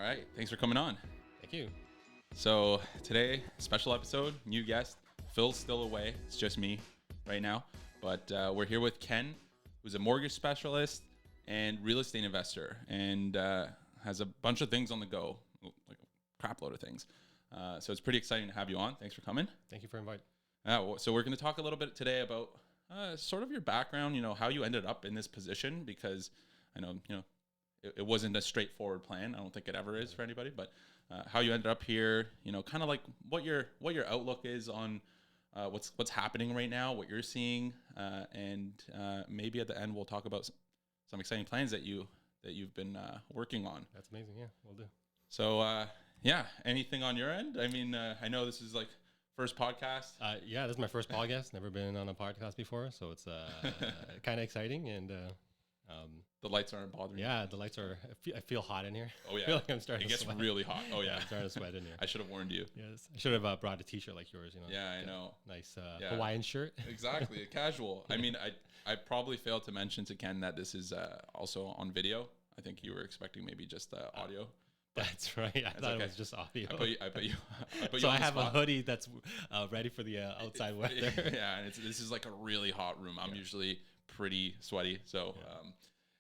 right. Thanks for coming on. Thank you. So today, special episode, new guest. Phil's still away. It's just me right now. But we're here with Ken, who's a mortgage specialist and real estate investor, and has a bunch of things on the go, like a crap load of things. So it's pretty exciting to have you on. Thanks for coming. Thank you for inviting. So we're going to talk a little bit today about sort of your background, how you ended up in this position, because I know, it wasn't a straightforward plan. I don't think it ever is for anybody, but how you ended up here, kind of like what your outlook is on what's happening right now, what you're seeing, and maybe at the end we'll talk about some exciting plans that you've been working on. That's amazing. Yeah, we'll do. So anything on your end? I mean, I know this is like first podcast. Yeah, this is my first podcast. Never been on a podcast before, so it's kind of exciting. And the lights aren't bothering you? Yeah, the lights are. I feel hot in here. Oh yeah, I feel like I'm starting. It gets really hot. Oh yeah, I'm starting to sweat in here. I should have warned you. Yes, I should have brought a T-shirt like yours. Yeah, I know. Nice Hawaiian shirt. Exactly, casual. I mean, I probably failed to mention to Ken that this is also on video. I think you were expecting maybe just audio. That's right. I thought it was just audio. I put you so I have a hoodie that's ready for the outside weather. Yeah, and this is like a really hot room. I'm usually pretty sweaty. So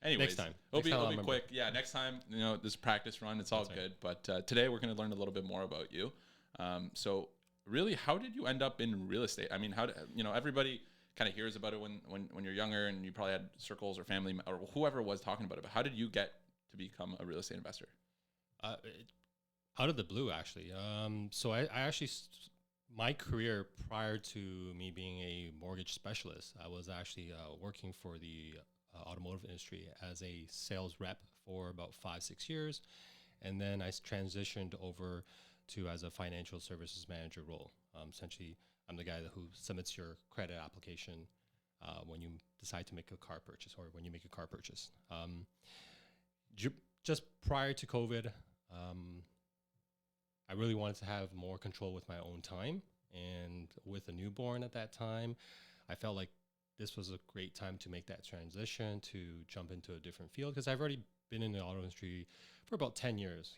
anyways, it'll be quick. Yeah, next time, this practice run, it's all good. Right. But today we're going to learn a little bit more about you. So really, how did you end up in real estate? I mean, everybody kind of hears about it when you're younger, and you probably had circles or family or whoever was talking about it. But how did you get to become a real estate investor? Out of the blue, actually. So I actually, my career prior to me being a mortgage specialist, I was actually working for the automotive industry as a sales rep for about 5-6 years. And then I transitioned over to as a financial services manager role. Essentially, I'm the guy who submits your credit application when you decide to make a car purchase or when you make a car purchase. Just prior to COVID, I really wanted to have more control with my own time. And with a newborn at that time, I felt like this was a great time to make that transition, to jump into a different field, because I've already been in the auto industry for about 10 years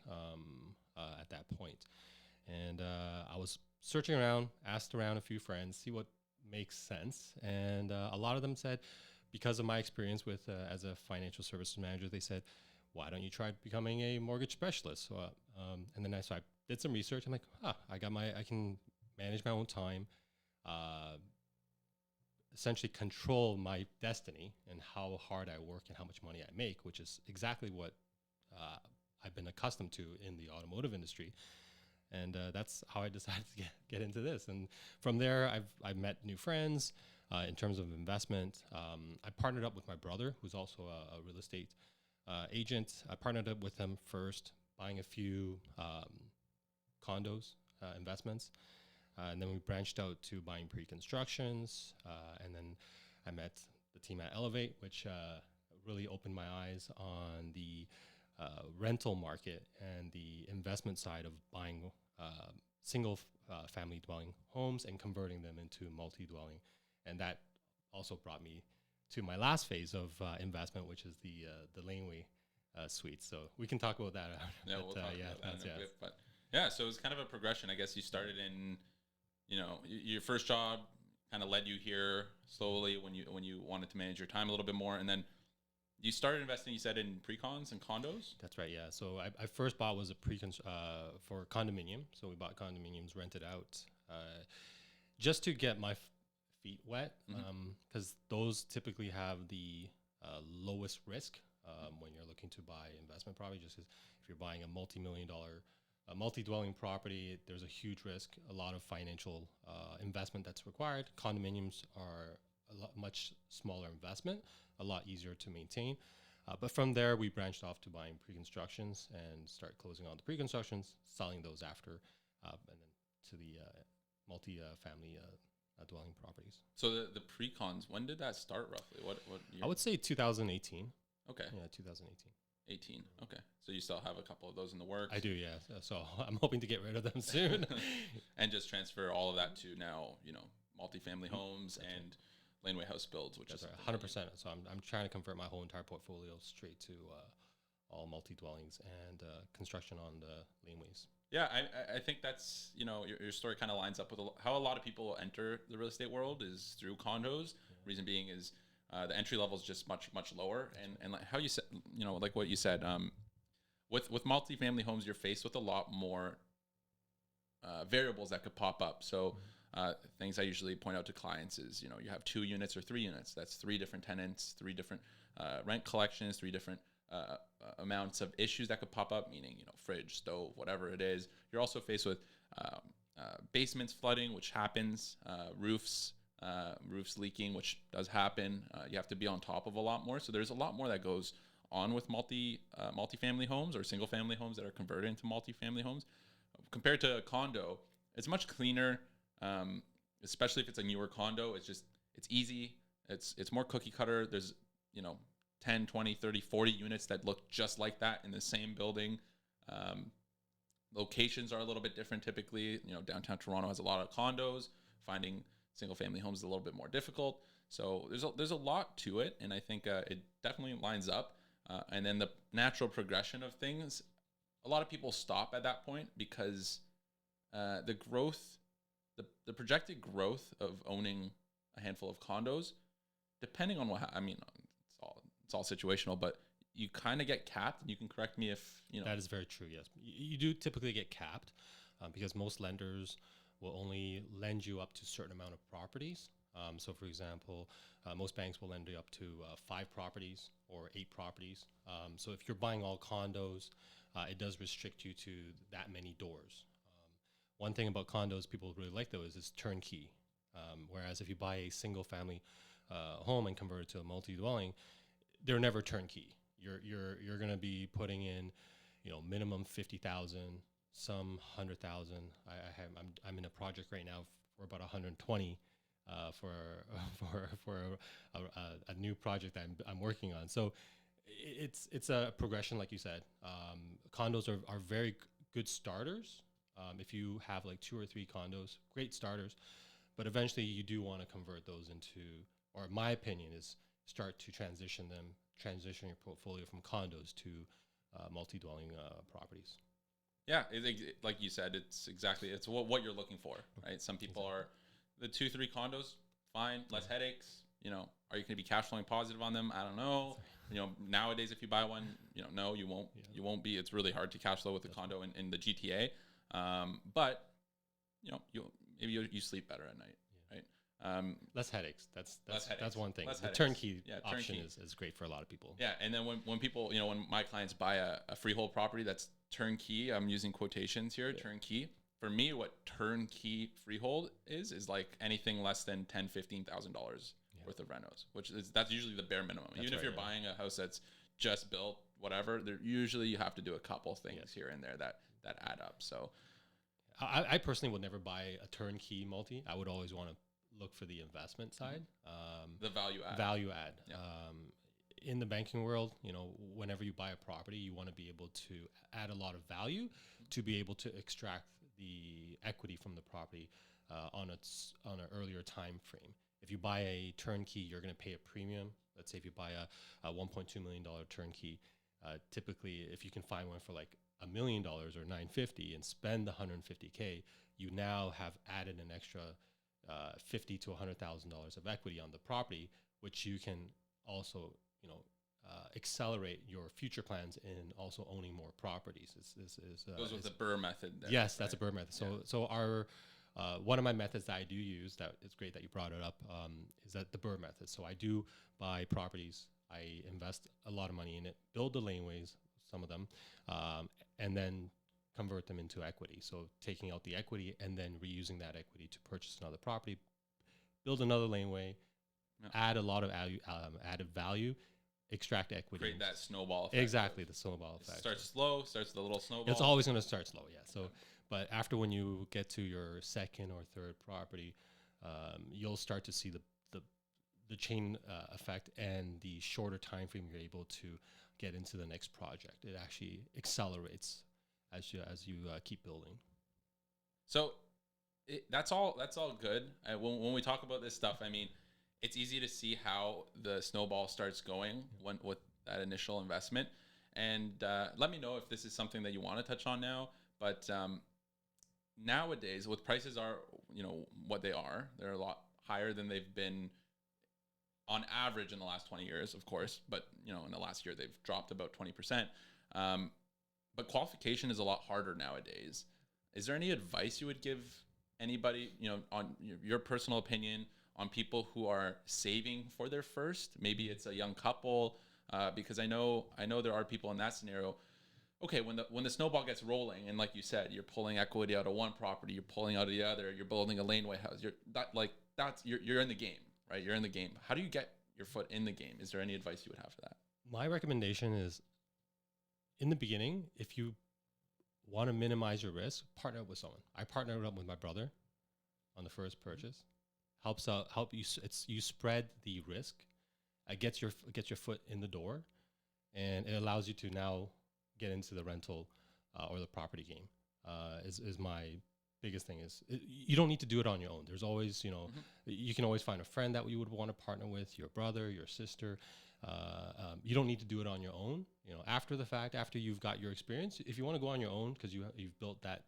at that point. And I was searching around, asked around a few friends, see what makes sense. And a lot of them said, because of my experience with as a financial services manager, they said, why don't you try becoming a mortgage specialist? So, and then I did some research. I'm like, I can manage my own time, essentially control my destiny and how hard I work and how much money I make, which is exactly what I've been accustomed to in the automotive industry. And that's how I decided to get into this. And from there, I've met new friends in terms of investment. I partnered up with my brother, who's also a real estate agent. I partnered up with him first, buying a few condos, investments. And then we branched out to buying pre-constructions. And then I met the team at Elevate, which really opened my eyes on the rental market and the investment side of buying single family dwelling homes and converting them into multi-dwelling. And that also brought me to my last phase of investment, which is the Laneway suite. So we can talk about that. Yeah, we'll talk about that in a bit. But yeah, so it was kind of a progression. I guess you started in, your first job kind of led you here slowly when you wanted to manage your time a little bit more, and then you started investing. You said in pre-cons and condos. That's right. Yeah. So I first bought was a for condominium. So we bought condominiums, rented out, just to get my feet wet, because those typically have the lowest risk when you're looking to buy investment property. Just as if you're buying a multi-million-dollar multi-dwelling property, there's a huge risk, a lot of financial investment that's required. Condominiums are much smaller investment, a lot easier to maintain. But from there, we branched off to buying pre-constructions and start closing on the pre-constructions, selling those after, and then to the multi-family dwelling properties. So the pre-cons, when did that start roughly? What year? I would say 2018. Okay. Yeah, 2018. 18. Okay. So you still have a couple of those in the works? I do, yeah. So I'm hoping to get rid of them soon. And just transfer all of that to now, multifamily homes and Laneway house builds, which That's is right, 100%. So I'm trying to convert my whole entire portfolio straight to all multi-dwellings and construction on the laneways. Yeah, I think that's, your story kind of lines up with how a lot of people enter the real estate world is through condos. Reason being is the entry level is just much, much lower. And like how you said, like what you said, with multifamily homes, you're faced with a lot more variables that could pop up. So things I usually point out to clients is, you have 2 units or 3 units. That's 3 different tenants, 3 different rent collections, 3 different amounts of issues that could pop up, meaning, fridge, stove, whatever it is. You're also faced with basements flooding, which happens, roofs leaking, which does happen. You have to be on top of a lot more. So there's a lot more that goes on with multifamily homes or single family homes that are converted into multifamily homes. Compared to a condo, it's much cleaner, especially if it's a newer condo. It's easy. It's more cookie cutter. There's, 10, 20, 30, 40 units that look just like that in the same building. Locations are a little bit different typically. Downtown Toronto has a lot of condos. Finding single family homes is a little bit more difficult. So there's a lot to it, and I think it definitely lines up. And then the natural progression of things, a lot of people stop at that point because the projected growth of owning a handful of condos, depending on it's all situational, but you kind of get capped. And you can correct me if That is very true. Yes, you do typically get capped because most lenders will only lend you up to a certain amount of properties. So, for example, most banks will lend you up to 5 properties or 8 properties. So, if you're buying all condos, it does restrict you to that many doors. One thing about condos people really like, though, is it's turnkey. Whereas if you buy a single family home and convert it to a multi-dwelling, they're never turnkey. You're going to be putting in, minimum 50,000, some 100,000. I'm in a project right now for about 120 for a new project I'm working on. So it's a progression, like you said. Condos are very good starters. If you have like 2 or 3 condos, great starters. But eventually you do want to convert those into, or my opinion is start to transition your portfolio from condos to multi-dwelling properties. Yeah, like you said, it's what you're looking for, right? Some people are the 2-3 condos, fine, less headaches. Are you going to be cash flowing positive on them? I don't know. Nowadays, if you buy one, no, you won't. Yeah. You won't be. It's really hard to cash flow with a condo in the GTA. But you sleep better at night, right? Less headaches. That's one thing. Less the headaches. Turnkey option is great for a lot of people. Yeah, and then when people, when my clients buy a freehold property that's turnkey, I'm using quotations here, turnkey. For me, what turnkey freehold is like anything less than $10,000-$15,000 worth of renos, that's usually the bare minimum. Even if you're buying a house that's just built, whatever, usually you have to do a couple things here and there that add up. So I personally would never buy a turnkey multi. I would always want to look for the investment side, the value add. Yeah. In the banking world, whenever you buy a property, you want to be able to add a lot of value to be able to extract the equity from the property on an earlier time frame. If you buy a turnkey, you're going to pay a premium. Let's say if you buy a $1.2 million turnkey, typically if you can find one for like $1 million or $950 and spend the $150K, you now have added an extra $50,000 to $100,000 of equity on the property, which you can also accelerate your future plans in also owning more properties. Goes with the BRRRR method. Yes, that's a BRRRR method. So our one of my methods that I do use, that it's great that you brought it up, is that the BRRRR method. So I do buy properties, I invest a lot of money in it, build the laneways, some of them, and then convert them into equity. So taking out the equity and then reusing that equity to purchase another property, build another laneway, add a lot of added value, extract equity. Create that snowball effect. Exactly, the snowball effect. Starts the little snowball. It's always going to start slow, yeah. So, but after when you get to your second or third property, you'll start to see the chain effect and the shorter time frame you're able to get into the next project. It actually accelerates as you keep building. So that's all good. When we talk about this stuff, I mean, it's easy to see how the snowball starts going with that initial investment. And let me know if this is something that you want to touch on now. But nowadays, with prices are, what they are, they're a lot higher than they've been on average in the last 20 years, of course. But, in the last year, they've dropped about 20%. But qualification is a lot harder nowadays. Is there any advice you would give anybody, on your personal opinion on people who are saving for their first? Maybe it's a young couple, because I know there are people in that scenario. Okay, when the snowball gets rolling, and like you said, you're pulling equity out of one property, you're pulling out of the other, you're building a Laneway house. You're in the game, right? You're in the game. How do you get your foot in the game? Is there any advice you would have for that? My recommendation is, in the beginning, if you want to minimize your risk, partner up with someone. I partnered up with my brother on the first purchase. Help you spread the risk. It gets your foot in the door, and it allows you to now get into the rental or the property game. Is my biggest thing. You don't need to do it on your own. There's always, you can always find a friend that you would want to partner with, your brother, your sister. You don't need to do it on your own. After the fact, after you've got your experience, if you want to go on your own because you've built that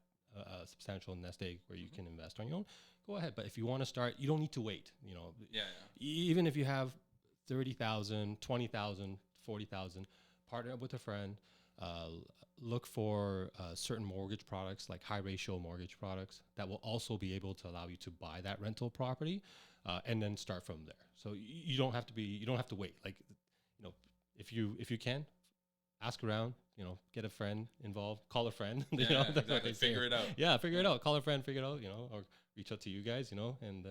substantial nest egg where you can invest on your own, go ahead. But if you want to start, you don't need to wait. Even if you have 30,000, 20,000, 40,000, partner up with a friend. Look for certain mortgage products, like high ratio mortgage products that will also be able to allow you to buy that rental property, and then start from there. So you don't have to wait. Like, if you can, ask around, get a friend involved, call a friend, exactly. Figure it out. Yeah, figure it out. Call a friend, figure it out, or reach out to you guys, and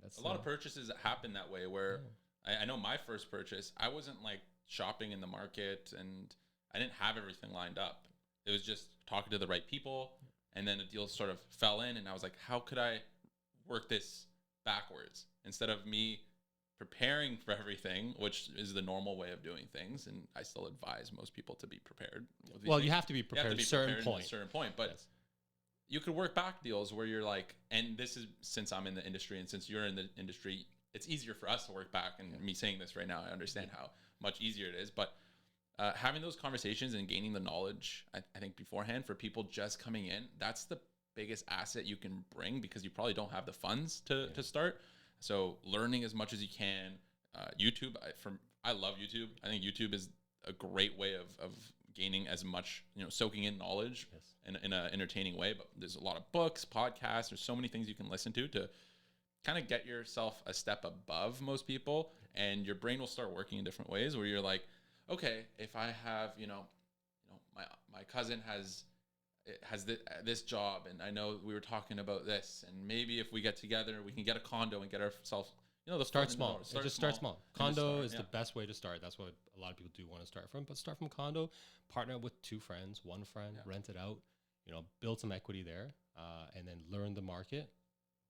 that's a lot of purchases that happen that way where I know my first purchase, I wasn't like shopping in the market and I didn't have everything lined up. It was just talking to the right people, and then the deal sort of fell in, and I was like, how could I work this backwards instead of me preparing for everything, which is the normal way of doing things. And I still advise most people to be prepared. Well, you have to be prepared at a certain point, but yes. You could work back deals where you're like, and this is, since I'm in the industry and since you're in the industry, it's easier for us to work back. And me saying this right now, I understand how much easier it is, but having those conversations and gaining the knowledge, I think beforehand, for people just coming in, that's the biggest asset you can bring, because you probably don't have the funds to start. So learning as much as you can. YouTube, I love YouTube. I think YouTube is a great way of gaining as much, soaking in knowledge in an entertaining way. But there's a lot of books, podcasts. There's so many things you can listen to kind of get yourself a step above most people, and your brain will start working in different ways where you're like, okay, if I have, my cousin has this job, and I know we were talking about this, and maybe if we get together, we can get a condo and get ourselves, start small. Start small. Condo is the best way to start. That's what a lot of people do want to start from. But start from condo, partner with two friends, one friend, rent it out, build some equity there, and then learn the market,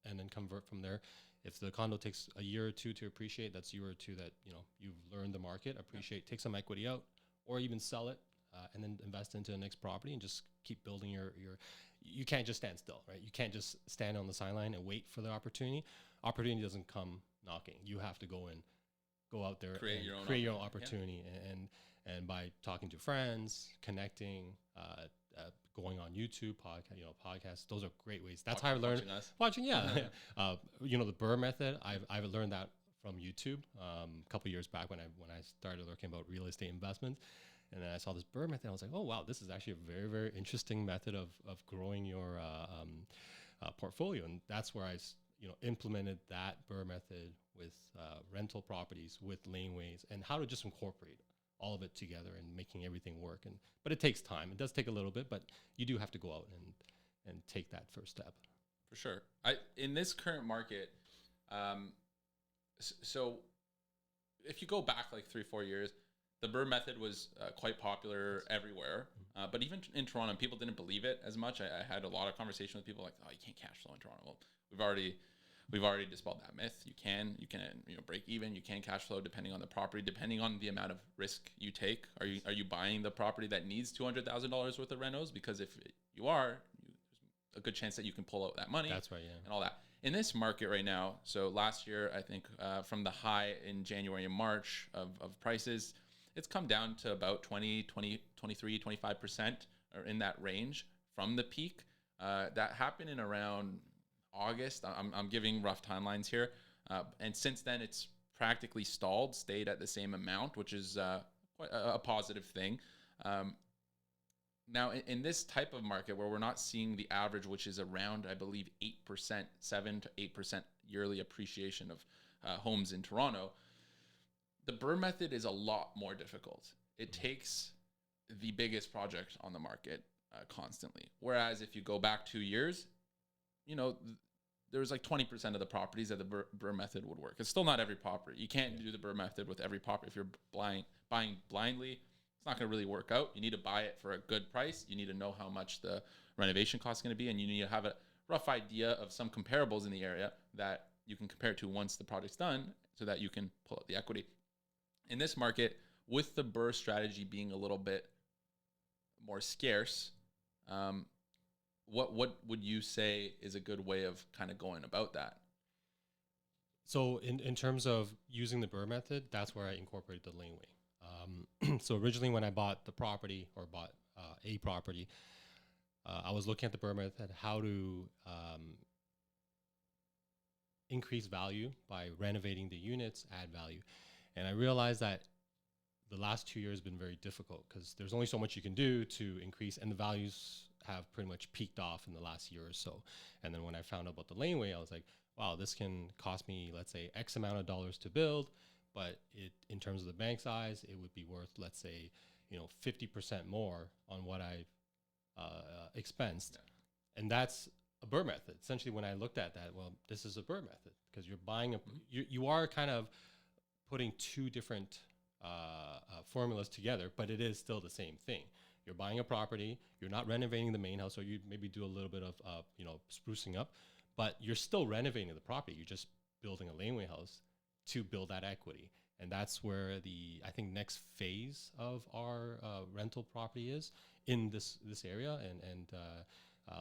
and then convert from there. If the condo takes a year or two to appreciate, that's a year or two that, you've learned the market, appreciate, take some equity out, or even sell it, and then invest into the next property and just keep building you can't just stand still, right? You can't just stand on the sideline and wait for the opportunity. Opportunity doesn't come knocking. You have to go out there, create your own opportunity. And by talking to friends, connecting, going on YouTube, podcasts, those are great ways. That's how I learned watching. The BRRRR method. I've learned that from YouTube a couple years back when I started learning about real estate investments, and then I saw this BRRRR method. I was like, oh wow, this is actually a very, very interesting method of growing your portfolio, and that's where I implemented that BRRRR method with rental properties, with laneways, and how to just incorporate all of it together and making everything work. But it takes time. It does take a little bit, but you do have to go out and take that first step. For sure. In this current market, so if you go back like 3-4 years, the BRRRR method was quite popular everywhere. But even in Toronto, people didn't believe it as much. I had a lot of conversation with people like, oh, you can't cash flow in Toronto. Well, we've already dispelled that myth. You can break even. You can cash flow depending on the property, depending on the amount of risk you take. Are you buying the property that needs $200,000 worth of renos? Because if you are, there's a good chance that you can pull out that money. That's right, yeah. And all that. In this market right now, so last year, I think from the high in January and March of prices, it's come down to about 25% or in that range from the peak. That happened in around August. I'm giving rough timelines here. And since then, it's practically stayed at the same amount, which is quite a positive thing. Now, in this type of market where we're not seeing the average, which is around, I believe, 8%, 7 to 8% yearly appreciation of homes in Toronto, the BRRRR method is a lot more difficult. It takes the biggest project on the market constantly. Whereas if you go back 2 years, there's like 20% of the properties that the BRRRR method would work. It's still not every property. You can't do the BRRRR method with every property. If you're buying blindly, it's not going to really work out. You need to buy it for a good price. You need to know how much the renovation cost is going to be, and you need to have a rough idea of some comparables in the area that you can compare to once the project's done so that you can pull out the equity. In this market, with the BRRRR strategy being a little bit more scarce, what would you say is a good way of kind of going about that? So in terms of using the BRRRR method, that's where I incorporated the Laneway. So originally when I bought the property or bought a property, I was looking at the BRRRR method, how to increase value by renovating the units, add value. And I realized that the last 2 years have been very difficult because there's only so much you can do to increase, and the values have pretty much peaked off in the last year or so. And then when I found out about the Laneway, I was like, wow, this can cost me, let's say, X amount of dollars to build, but in terms of the bank size, it would be worth, let's say, 50% more on what I expensed. Yeah. And that's a BRRRR method. Essentially, when I looked at that, well, this is a BRRRR method because you're buying you are kind of putting two different formulas together, but it is still the same thing. You're buying a property, you're not renovating the main house, so you maybe do a little bit of sprucing up, but you're still renovating the property. You're just building a laneway house to build that equity. And that's where I think next phase of our rental property is in this area. And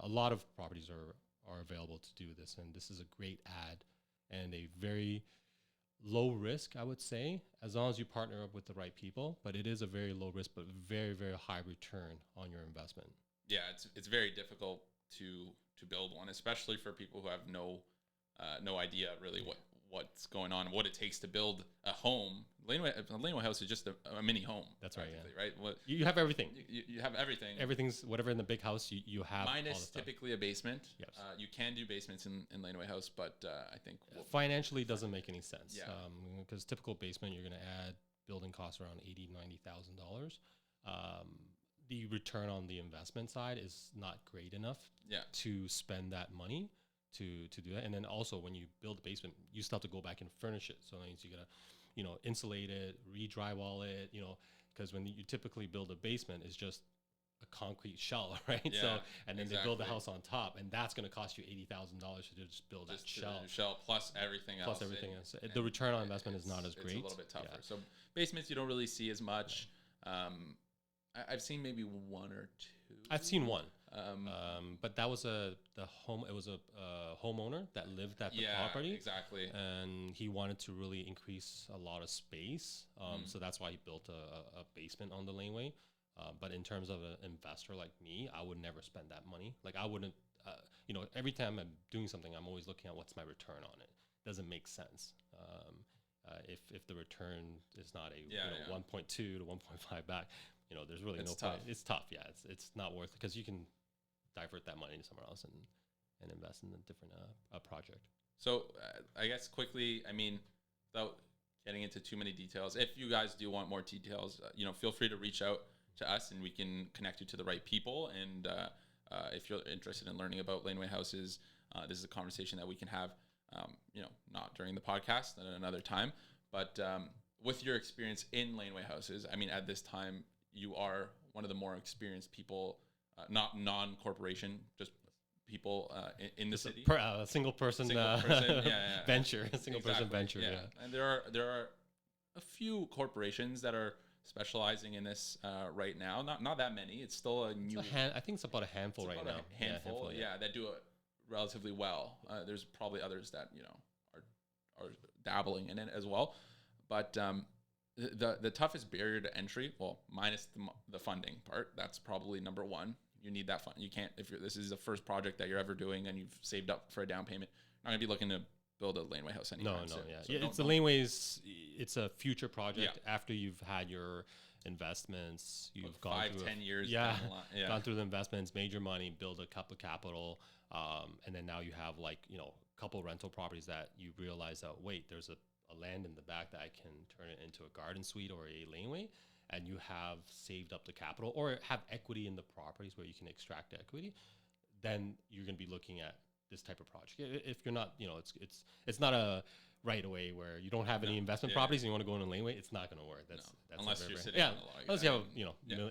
a lot of properties are available to do this. And this is a great add and a very low risk, I would say, as long as you partner up with the right people. But it is a very low risk, but very, very high return on your investment. Yeah, it's very difficult to build one, especially for people who have no idea really what's going on, what it takes to build a home. A laneway house is just a mini home. That's right. Yeah. Right. What, you have everything. You have everything. Everything's whatever in the big house you have. Minus typically a basement. Yes. You can do basements in laneway house, but I think financially doesn't make any sense. Yeah. Because typical basement, you're going to add building costs around $80,000-$90,000. The return on the investment side is not great enough. Yeah. To spend that money to do that. And then also when you build a basement, you still have to go back and furnish it. So that means you gotta, insulate it, re-drywall it, because when you typically build a basement, it's just a concrete shell, right? Yeah, so, and then they build the house on top, and that's going to cost you $80,000 to just build that shell plus everything else. The return on investment is not as great. It's a little bit tougher. Yeah. So basements you don't really see as much. I've seen maybe one or two. I've seen one. But that was the home. It was a homeowner that lived at the property. Exactly. And he wanted to really increase a lot of space. So that's why he built a basement on the laneway. But in terms of an investor like me, I would never spend that money. Like I wouldn't, every time I'm doing something, I'm always looking at what's my return on it. Doesn't make sense. If the return is not a 1.2 to 1.5 back, there's really no point. It's tough. Yeah. It's not worth it because you can divert that money to somewhere else and invest in a different project. So I guess quickly, without getting into too many details, if you guys do want more details, feel free to reach out to us and we can connect you to the right people. And if you're interested in learning about laneway houses, this is a conversation that we can have, not during the podcast at another time, but with your experience in laneway houses, at this time, you are one of the more experienced people, not non-corporation, just people in the city. A single person venture, a single person venture. Yeah. And there are a few corporations that are specializing in this right now. Not that many. It's still a new. I think it's about a handful right now. Handful, that do it relatively well. There's probably others that are dabbling in it as well, but the toughest barrier to entry, well, minus the funding part, that's probably number one. You need that fund. You can't, if this is the first project that you're ever doing and you've saved up for a down payment, you're not gonna be looking to build a laneway house anytime soon. So it's the laneways. It's a future project after you've had your investments. You've gone 5-10 years. Gone through the investments, made your money, build a couple of capital, and then now you have like a couple rental properties that you realize that wait, there's a land in the back that I can turn it into a garden suite or a laneway, and you have saved up the capital or have equity in the properties where you can extract equity, then you're going to be looking at this type of project. If you're not, it's not a right away where you don't have any investment properties and you want to go in a laneway, it's not going to work. That's unless you're sitting on a lot. Unless you have,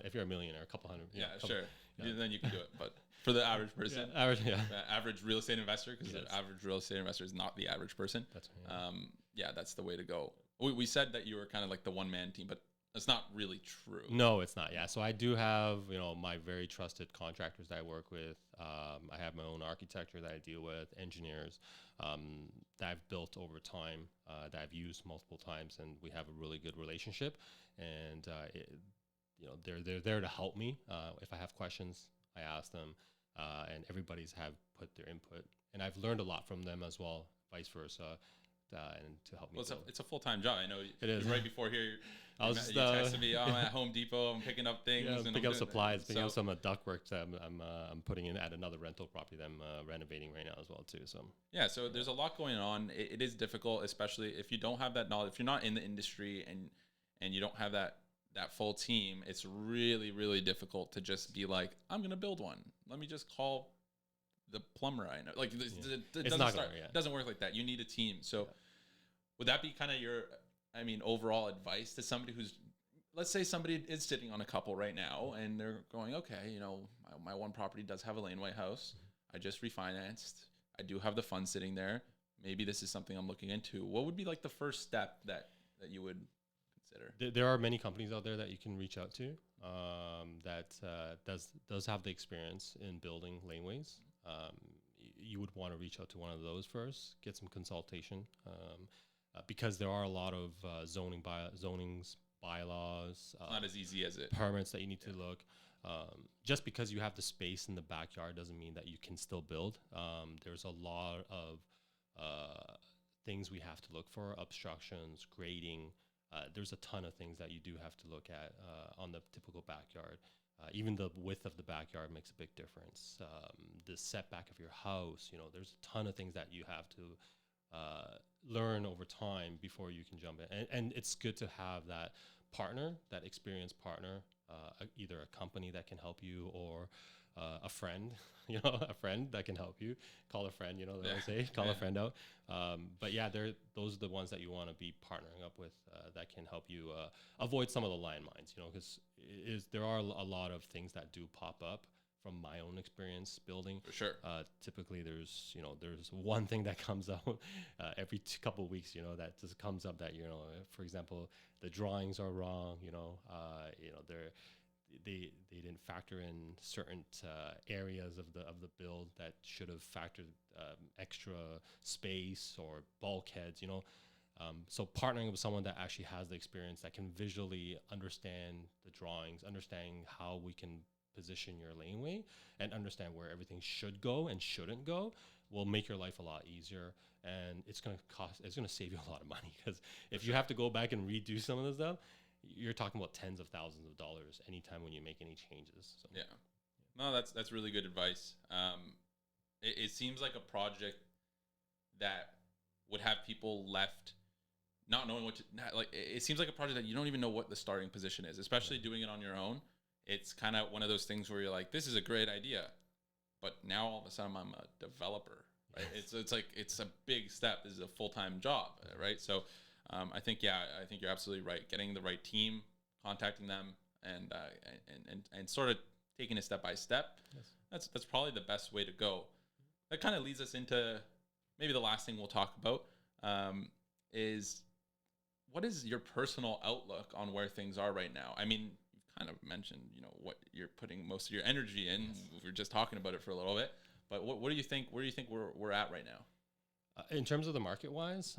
if you're a millionaire, a couple hundred. Sure. Then you can do it. But for the average person, average real estate investor, because the average real estate investor is not the average person. That's that's the way to go. We said that you were kind of like the one-man team, but that's not really true. No, it's not. Yeah. So I do have, my very trusted contractors that I work with. I have my own architecture that I deal with, engineers that I've built over time, that I've used multiple times, and we have a really good relationship. And they're there to help me. If I have questions, I ask them, and everybody's have put their input, and I've learned a lot from them as well, vice versa. And to help me. Well, it's a full-time job. I know it is. Right before here, you texted me, I'm at Home Depot, I'm picking up things. And picking up supplies, picking up some ductwork that I'm putting in at another rental property that I'm renovating right now as well too. So there's a lot going on. It is difficult, especially if you don't have that knowledge, if you're not in the industry and you don't have that full team. It's really, really difficult to just be like, I'm going to build one. Let me just call the plumber I know. Like it doesn't work like that. You need a team. So would that be kind of your, overall advice to somebody who's, let's say somebody is sitting on a couple right now and they're going, okay, my one property does have a laneway house. I just refinanced. I do have the funds sitting there. Maybe this is something I'm looking into. What would be like the first step that you would consider? There are many companies out there that you can reach out to that does have the experience in building laneways. You would want to reach out to one of those first, get some consultation, because there are a lot of zonings, bylaws. Not as easy as it. Permits that you need to look. Just because you have the space in the backyard doesn't mean that you can still build. There's a lot of things we have to look for: obstructions, grading. There's a ton of things that you do have to look at on the typical backyard. Even the width of the backyard makes a big difference. The setback of your house, there's a ton of things that you have to learn over time before you can jump in. And it's good to have that partner, that experienced partner, either a company that can help you or a friend, a friend that can help you. Call a friend, they say, call a friend out. But those are the ones that you want to be partnering up with that can help you avoid some of the landmines, because there are a lot of things that do pop up from my own experience building. For sure. Typically there's one thing that comes out every couple of weeks, that just comes up that, for example, the drawings are wrong, they didn't factor in certain areas of the build that should have factored extra space or bulkheads, so partnering with someone that actually has the experience, that can visually understand the drawings, understanding how we can position your laneway and understand where everything should go and shouldn't go, will make your life a lot easier. And it's going to save you a lot of money, because if you have to go back and redo some of this stuff, you're talking about tens of thousands of dollars anytime when you make any changes. So. Yeah. No, that's really good advice. It seems like a project that would have people left not knowing what to, it seems like a project that you don't even know what the starting position is, especially doing it on your own. It's kind of one of those things where you're like, this is a great idea, but now all of a sudden I'm a developer, right? It's like, it's a big step. This is a full-time job, right? So I think you're absolutely right. Getting the right team, contacting them, and sort of taking it step by step. Yes. That's probably the best way to go. That kind of leads us into maybe the last thing we'll talk about, is what is your personal outlook on where things are right now? I mean, you've kind of mentioned, what you're putting most of your energy in. Yes. We were just talking about it for a little bit, but what do you think? Where do you think we're at right now? In terms of the market wise,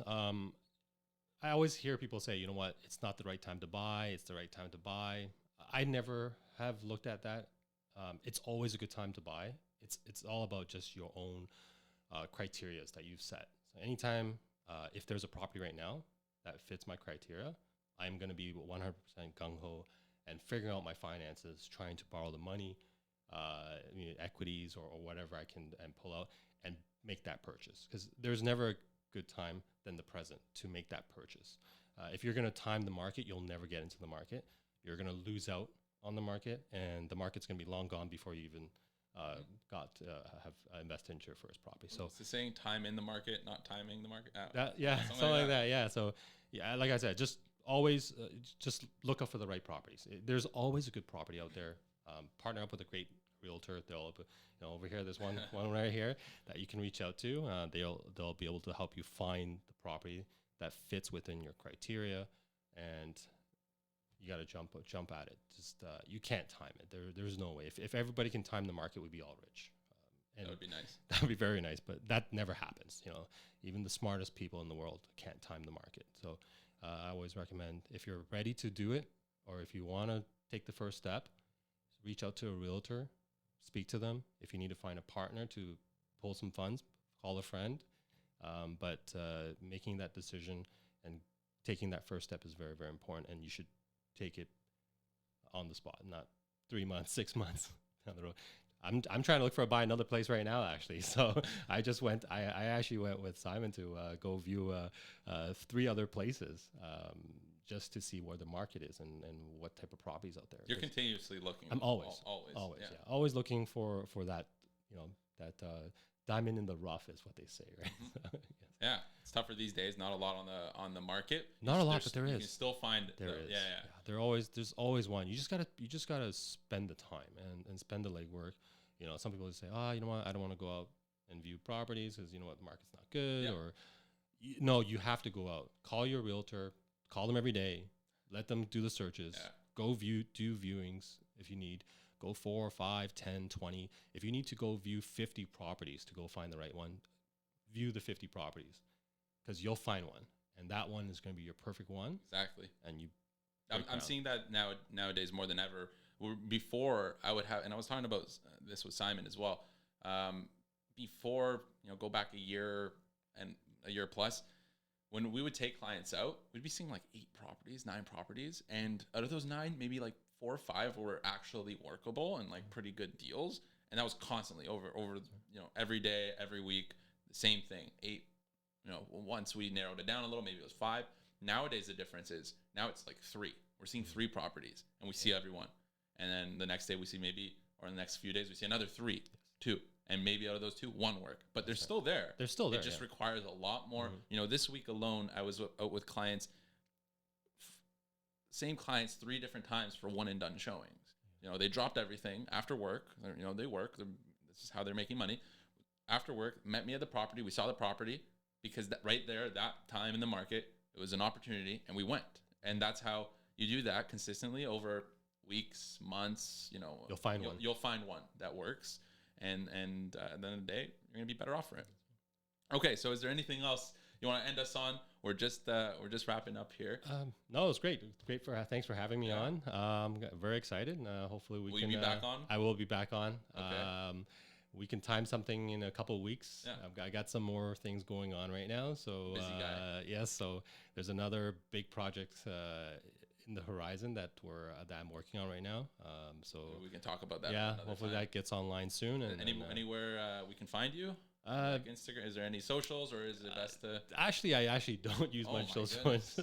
I always hear people say, you know what, it's not the right time to buy. It's the right time to buy. I never have looked at that. It's always a good time to buy. It's all about just your own criteria that you've set. So anytime, if there's a property right now that fits my criteria, I'm going to be 100% gung-ho and figuring out my finances, trying to borrow the money, equities or whatever I can and pull out and make that purchase. Because there's never a good time than the present to make that purchase. If you're going to time the market, you'll never get into the market. You're going to lose out on the market, and the market's going to be long gone before you even have invested into your first property. So it's the saying, time in the market, not timing the market. Something like that. Yeah. So yeah, like I said, just always just look out for the right properties. There's always a good property out there. Partner up with a great realtor. They'll, over here, there's one right here that you can reach out to. They'll be able to help you find the property that fits within your criteria, and you got to jump at it. Just you can't time it. There's no way. If everybody can time the market, we'd be all rich. And that would be nice. That would be very nice, but that never happens. Even the smartest people in the world can't time the market. So I always recommend, if you're ready to do it, or if you want to take the first step, reach out to a realtor, speak to them. If you need to find a partner to pull some funds, call a friend. But making that decision and taking that first step is very, very important, and you should take it on the spot, not 3 months, 6 months down the road. I'm trying to buy another place right now, actually. So I actually went with Simon to go view 3 other places just to see where the market is and what type of properties out there. You're continuously looking. I'm always yeah. Always looking for that, that diamond in the rough is what they say, right? Mm-hmm. Yeah, it's tougher these days. Not a lot on the market. Not a lot, but there is. You can still find there is. Yeah. There's always one. You just gotta spend the time and spend the legwork. Some people just say, you know what, I don't want to go out and view properties because the market's not good. Yep. Or no, you have to go out. Call your realtor. Call them every day. Let them do the searches. Yeah. Go do viewings if you need. Go 4, 5, 10, 20. If you need to go view 50 properties to go find the right one, view the 50 properties, because you'll find one, and that one is going to be your perfect one. Exactly. And I'm seeing that nowadays more than ever. Before I would have, and I was talking about this with Simon as well. Before, go back a year plus, when we would take clients out, we'd be seeing like 8 properties, 9 properties, and out of those 9, maybe like 4 or 5 were actually workable and like pretty good deals, and that was constantly over every day, every week, the same thing. 8. Once we narrowed it down a little, maybe it was 5. Nowadays the difference is now it's like 3. We're seeing 3 properties, and we see everyone, and then the next day we see or the next few days we see another 3, 2. And maybe out of those 2, 1 work, but they're still there. They're still there. It just requires a lot more. Mm-hmm. This week alone, I was out with clients, same clients 3 different times for one and done showings. They dropped everything after work. They work. This is how they're making money. After work, met me at the property. We saw the property because right there, that time in the market, it was an opportunity, and we went. And that's how you do that consistently over weeks, months. You'll find one. You'll find one that works. And at the end of the day, you're gonna be better off for it. Okay, so is there anything else you want to end us on? We're just wrapping up here. No, it was great. Thanks for having me on. Very excited. Hopefully we can. Will you be back on? I will be back on. Okay. We can time something in a couple of weeks. Yeah. I got some more things going on right now. So busy guy. Yes. So there's another big project in the horizon that I'm working on right now. So we can talk about that. Yeah, hopefully that gets online soon. And anywhere we can find you. Like Instagram, is there any socials, or is it best to? Actually, I actually don't use much socials.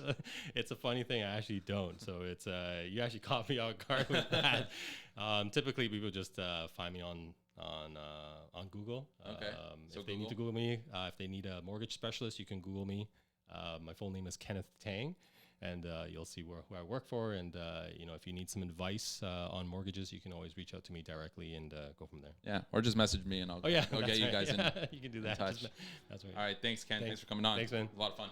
It's a funny thing. I actually don't. So it's you actually caught me off guard with that. Typically, people just find me on Google. Okay. So if they need to Google me, if they need a mortgage specialist, you can Google me. My full name is Kenneth Tang. And you'll see who I work for. And, if you need some advice on mortgages, you can always reach out to me directly and go from there. Yeah, or just message me and I'll get you guys in You can do that. touch. That's right. All right, thanks, Ken. Thanks for coming on. Thanks, man. A lot of fun.